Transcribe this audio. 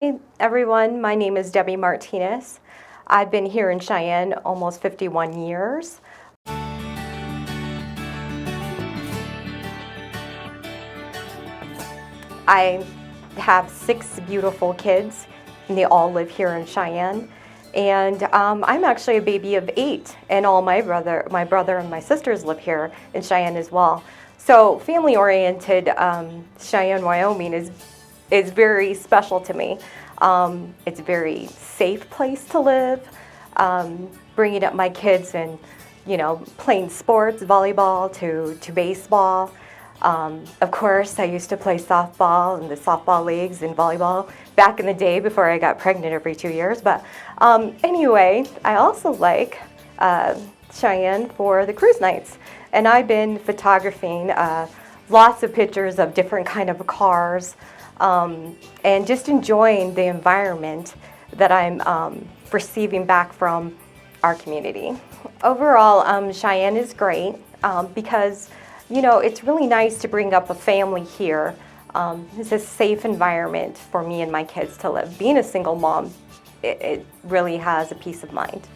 Hey everyone, my name is Debbie Martinez. I've been here in Cheyenne almost 51 years. I have 6 beautiful kids, and they all live here in Cheyenne. And I'm actually a baby of 8, and all my brother and my sisters live here in Cheyenne as well. So family-oriented Cheyenne, Wyoming is very special to me. It's a very safe place to live. Bringing up my kids and playing sports, volleyball to baseball. Of course, I used to play softball in the softball leagues and volleyball back in the day before I got pregnant every 2 years. But anyway, I also like Cheyenne for the cruise nights. And I've been photographing lots of pictures of different kind of cars and just enjoying the environment that I'm receiving back from our community. Overall, Cheyenne is great because it's really nice to bring up a family here. It's a safe environment for me and my kids to live. Being a single mom, it really has a peace of mind.